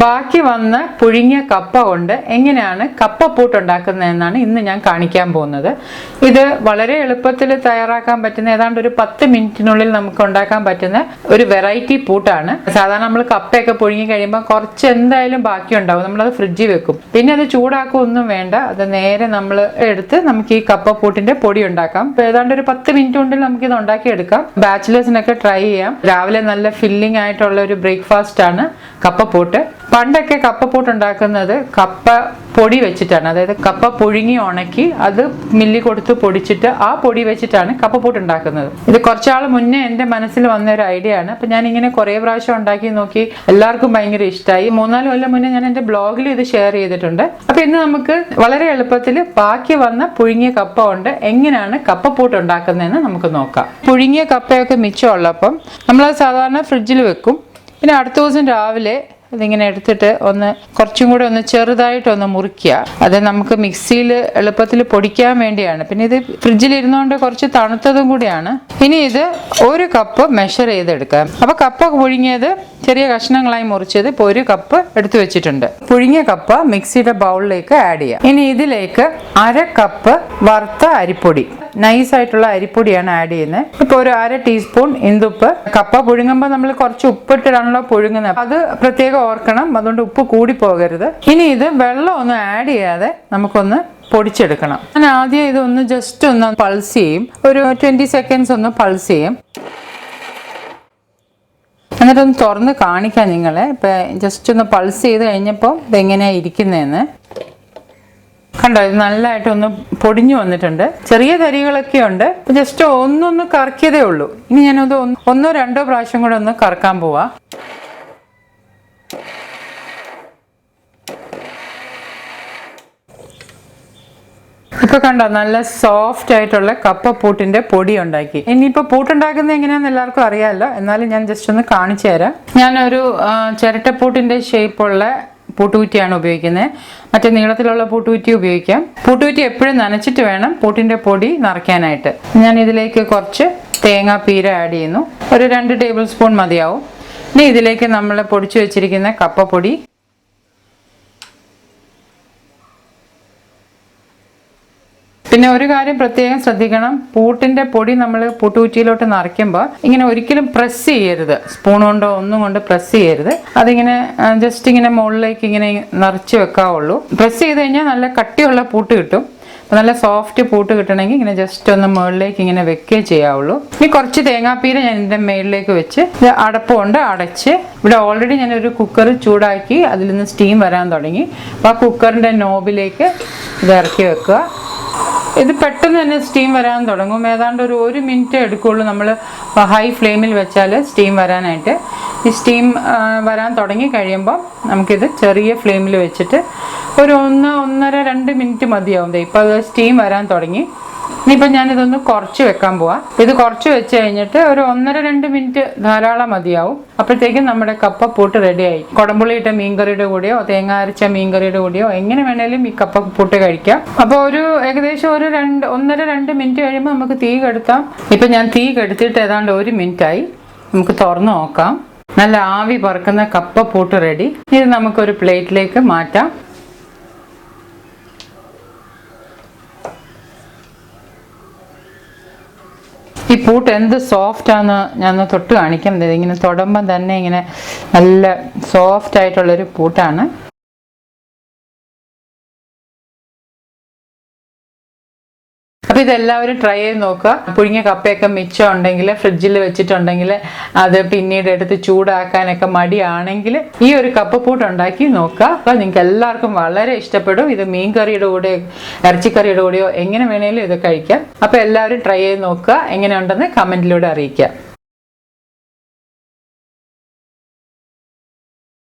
ബാക്കി വന്ന പുഴുങ്ങിയ കപ്പ കൊണ്ട് എങ്ങനെയാണ് കപ്പപ്പൂട്ട് ഉണ്ടാക്കുന്നതെന്നാണ് ഇന്ന് ഞാൻ കാണിക്കാൻ പോകുന്നത്. ഇത് വളരെ എളുപ്പത്തിൽ തയ്യാറാക്കാൻ പറ്റുന്ന ഏതാണ്ട് ഒരു 10 മിനിറ്റിനുള്ളിൽ നമുക്ക് ഉണ്ടാക്കാൻ പറ്റുന്ന ഒരു വെറൈറ്റി പൂട്ടാണ്. സാധാരണ നമ്മൾ കപ്പയൊക്കെ പുഴുങ്ങി കഴിയുമ്പോൾ കുറച്ച് എന്തായാലും ബാക്കി ഉണ്ടാവും, നമ്മളത് ഫ്രിഡ്ജിൽ വെക്കും. പിന്നെ അത് ചൂടാക്കുകയൊന്നും വേണ്ട, അത് നേരെ നമ്മൾ എടുത്ത് നമുക്ക് ഈ കപ്പപ്പൂട്ടിന്റെ പൊടി ഉണ്ടാക്കാം. ഏതാണ്ട് ഒരു 10 മിനിറ്റ് കൊണ്ടിൽ നമുക്ക് ഇത് ഉണ്ടാക്കിയെടുക്കാം. ബാച്ചിലേഴ്സിനൊക്കെ ട്രൈ ചെയ്യാം. രാവിലെ നല്ല ഫില്ലിംഗ് ആയിട്ടുള്ള ഒരു ബ്രേക്ക്ഫാസ്റ്റ് ആണ് കപ്പപ്പൂട്ട്. പണ്ടൊക്കെ കപ്പപ്പൂട്ട് ഉണ്ടാക്കുന്നത് കപ്പ പൊടി വെച്ചിട്ടാണ്, അതായത് കപ്പ പുഴുങ്ങി ഉണക്കി അത് മില്ലി കൊടുത്ത് പൊടിച്ചിട്ട് ആ പൊടി വെച്ചിട്ടാണ് കപ്പപ്പൂട്ട് ഉണ്ടാക്കുന്നത്. ഇത് കുറച്ചാൾ മുന്നേ എൻ്റെ മനസ്സിൽ വന്ന ഒരു ഐഡിയ ആണ്. അപ്പം ഞാൻ ഇങ്ങനെ കുറേ പ്രാവശ്യം ഉണ്ടാക്കി നോക്കി, എല്ലാവർക്കും ഭയങ്കര ഇഷ്ടമായി. 3-4 കൊല്ലം മുന്നേ ഞാൻ എൻ്റെ ബ്ലോഗിൽ ഇത് ഷെയർ ചെയ്തിട്ടുണ്ട്. അപ്പം ഇന്ന് നമുക്ക് വളരെ എളുപ്പത്തിൽ ബാക്കി വന്ന പുഴുങ്ങിയ കപ്പ കൊണ്ട് എങ്ങനെയാണ് കപ്പപ്പൂട്ട് ഉണ്ടാക്കുന്നതെന്ന് നമുക്ക് നോക്കാം. പുഴുങ്ങിയ കപ്പയൊക്കെ മിച്ചമുള്ളപ്പം നമ്മളത് സാധാരണ ഫ്രിഡ്ജിൽ വെക്കും. പിന്നെ അടുത്ത ദിവസം രാവിലെ ഇതിങ്ങനെ എടുത്തിട്ട് കുറച്ചും കൂടെ ചെറുതായിട്ടൊന്ന് മുറിക്കുക. അത് നമുക്ക് മിക്സിയിൽ എളുപ്പത്തിൽ പൊടിക്കാൻ വേണ്ടിയാണ്. പിന്നെ ഇത് ഫ്രിഡ്ജിൽ ഇരുന്നുകൊണ്ട് കുറച്ച് തണുത്തതും കൂടിയാണ്. ഇനി ഇത് 1 കപ്പ് മെഷർ ചെയ്തെടുക്കാം. അപ്പോൾ കപ്പ പുഴുങ്ങിയത് ചെറിയ കഷ്ണങ്ങളായി മുറിച്ചത് ഇപ്പോൾ 1 കപ്പ് എടുത്തു വെച്ചിട്ടുണ്ട്. പുഴുങ്ങിയ കപ്പ മിക്സിയുടെ ബൗളിലേക്ക് ആഡ് ചെയ്യാം. ഇനി ഇതിലേക്ക് 1/2 കപ്പ് വറുത്ത അരിപ്പൊടി, നൈസായിട്ടുള്ള അരിപ്പൊടിയാണ് ആഡ് ചെയ്യുന്നത്. ഇപ്പോൾ ഒരു 1/2 ടീസ്പൂൺ ഇന്ദുപ്പ്. കപ്പ പുഴുങ്ങുമ്പോൾ നമ്മൾ കുറച്ച് ഉപ്പിട്ടിട്ടാണല്ലോ പുഴുങ്ങുന്നത്, അത് പ്രത്യേകം ഓർക്കണം, അതുകൊണ്ട് ഉപ്പ് കൂടി പോകരുത്. ഇനി ഇത് വെള്ളം ഒന്നും ആഡ് ചെയ്യാതെ നമുക്കൊന്ന് പൊടിച്ചെടുക്കണം. ഞാൻ ആദ്യം ഇതൊന്ന് ജസ്റ്റ് ഒന്ന് പൾസ് ചെയ്യും, ഒരു 20 സെക്കൻഡ്സ് ഒന്ന് പൾസ് ചെയ്യും. എന്നിട്ടൊന്ന് തുറന്ന് കാണിക്കാം നിങ്ങളെ. ഇപ്പം ജസ്റ്റ് ഒന്ന് പൾസ് ചെയ്ത് കഴിഞ്ഞപ്പോൾ ഇതെങ്ങനെയാണ് ഇരിക്കുന്നതെന്ന് കണ്ടോ. ഇത് നല്ലതായിട്ടൊന്ന് പൊടിഞ്ഞു വന്നിട്ടുണ്ട്. ചെറിയ തരികളൊക്കെ ഉണ്ട്. ജസ്റ്റ് ഒന്നൊന്ന് കറക്കിയതേ ഉള്ളൂ. ഇനി ഞാനത് 1-2 പ്രാവശ്യം കൂടെ ഒന്ന് കറക്കാൻ പോവാ. ഇപ്പൊ കണ്ടോ, നല്ല സോഫ്റ്റ് ആയിട്ടുള്ള കപ്പപ്പൂട്ടിന്റെ പൊടി ഉണ്ടാക്കി. ഇനിയിപ്പോൾ പൂട്ടുണ്ടാക്കുന്നത് എങ്ങനെയാണെന്ന് എല്ലാവർക്കും അറിയാമല്ലോ, എന്നാലും ഞാൻ ജസ്റ്റ് ഒന്ന് കാണിച്ചു തരാം. ഞാനൊരു ചിരട്ടപ്പൂട്ടിന്റെ ഷേപ്പുള്ള പൂട്ടുകുറ്റിയാണ് ഉപയോഗിക്കുന്നത്. മറ്റേ നീളത്തിലുള്ള പൂട്ടുകുറ്റി ഉപയോഗിക്കാം. പൂട്ടുകുറ്റി എപ്പോഴും നനച്ചിട്ട് വേണം പൂട്ടിന്റെ പൊടി നിറയ്ക്കാനായിട്ട്. ഞാൻ ഇതിലേക്ക് കുറച്ച് തേങ്ങാപ്പീര ആഡ് ചെയ്യുന്നു. ഒരു 2 ടേബിൾ സ്പൂൺ മതിയാവും. ഇനി ഇതിലേക്ക് നമ്മൾ പൊടിച്ചു വെച്ചിരിക്കുന്ന കപ്പപ്പൊടി, പിന്നെ ഒരു കാര്യം പ്രത്യേകം ശ്രദ്ധിക്കണം, പൂട്ടിന്റെ പൊടി നമ്മൾ പൂട്ടുകുറ്റിയിലോട്ട് നിറയ്ക്കുമ്പോൾ ഇങ്ങനെ ഒരിക്കലും പ്രസ് ചെയ്യരുത്. സ്പൂൺ കൊണ്ടോ ഒന്നും കൊണ്ട് പ്രസ് ചെയ്യരുത്. അതിങ്ങനെ ജസ്റ്റ് ഇങ്ങനെ മുകളിലേക്ക് ഇങ്ങനെ നിറച്ച് വെക്കാവുള്ളൂ. പ്രസ് ചെയ്ത് കഴിഞ്ഞാൽ നല്ല കട്ടിയുള്ള പൂട്ട് കിട്ടും. നല്ല സോഫ്റ്റ് പൂട്ട് കിട്ടണമെങ്കിൽ ഇങ്ങനെ ജസ്റ്റ് ഒന്ന് മുകളിലേക്ക് ഇങ്ങനെ വെക്കുകയേ ചെയ്യാവുള്ളൂ. ഇനി കുറച്ച് തേങ്ങാപ്പീര ഞാൻ ഇതിൻ്റെ മേളിലേക്ക് വെച്ച് അടപ്പ് കൊണ്ട് അടച്ച്, ഇവിടെ ഓൾറെഡി ഞാനൊരു കുക്കർ ചൂടാക്കി അതിൽ നിന്ന് സ്റ്റീം വരാൻ തുടങ്ങി. അപ്പോൾ ആ കുക്കറിൻ്റെ നോബിലേക്ക് ഇത് ഇറക്കി വെക്കുക. ഇത് പെട്ടെന്ന് തന്നെ സ്റ്റീം വരാൻ തുടങ്ങും. ഏതാണ്ട് ഒരു 1 മിനിറ്റ് എടുക്കുകയുള്ളൂ നമ്മൾ ഹൈ ഫ്ലെയിമിൽ വെച്ചാൽ സ്റ്റീം വരാനായിട്ട്. ഈ സ്റ്റീം വരാൻ തുടങ്ങി കഴിയുമ്പോൾ നമുക്കിത് ചെറിയ ഫ്ലെയിമിൽ വെച്ചിട്ട് ഒരു 1-1.5-2 മിനിറ്റ് മതിയാവും. ഇപ്പോൾ അത് സ്റ്റീം വരാൻ തുടങ്ങി. ഇനിയിപ്പോൾ ഞാനിതൊന്ന് കുറച്ച് വെക്കാൻ പോവാം. ഇത് കുറച്ച് വെച്ച് കഴിഞ്ഞിട്ട് ഒരു 1-2 മിനിറ്റ് ധാരാളം മതിയാവും. അപ്പോഴത്തേക്കും നമ്മുടെ കപ്പപ്പൂട്ട് റെഡിയായി. കുടംപുളി ഇട്ട മീൻകറിയുടെ കൂടെയോ തേങ്ങ അരച്ച മീൻകറിയുടെ കൂടെയോ എങ്ങനെ വേണേലും ഈ കപ്പപ്പൂട്ട് കഴിക്കാം. അപ്പോൾ ഏകദേശം ഒരു 1-2 മിനിറ്റ് കഴിയുമ്പോൾ നമുക്ക് തീ കെടുത്താം. ഇപ്പം ഞാൻ തീ കെടുത്തിട്ട് ഏതാണ്ട് 1 മിനിറ്റായി. നമുക്ക് തുറന്ന് നോക്കാം. നല്ല ആവി പറക്കുന്ന കപ്പപ്പൂട്ട് റെഡി. ഇത് നമുക്കൊരു പ്ലേറ്റിലേക്ക് മാറ്റാം. ഈ പൂട്ട് എന്ത് സോഫ്റ്റാന്ന് ഞാൻ തൊട്ട് കാണിക്കാം. ഇങ്ങനെ തൊടുമ്പം തന്നെ ഇങ്ങനെ നല്ല സോഫ്റ്റ് ആയിട്ടുള്ളൊരു പൂട്ടാണ്. അപ്പോൾ ഇതെല്ലാവരും ട്രൈ ചെയ്ത് നോക്കുക. പുഴുങ്ങിയ കപ്പയൊക്കെ മിച്ചം ഉണ്ടെങ്കിൽ ഫ്രിഡ്ജിൽ വെച്ചിട്ടുണ്ടെങ്കിൽ അത് പിന്നീട് എടുത്ത് ചൂടാക്കാനൊക്കെ മടിയാണെങ്കിൽ ഈ ഒരു കപ്പപ്പൂട്ട് ഉണ്ടാക്കി നോക്കുക. അപ്പോൾ നിങ്ങൾക്ക് എല്ലാവർക്കും വളരെ ഇഷ്ടപ്പെടും. ഇത് മീൻ കറിയുടെ കൂടെ ഇറച്ചിക്കറിയുടെ കൂടെയോ എങ്ങനെ വേണേലും ഇത് കഴിക്കാം. അപ്പോൾ എല്ലാവരും ട്രൈ ചെയ്ത് നോക്കുക. എങ്ങനെയുണ്ടെന്ന് കമൻറ്റിലൂടെ അറിയിക്കുക.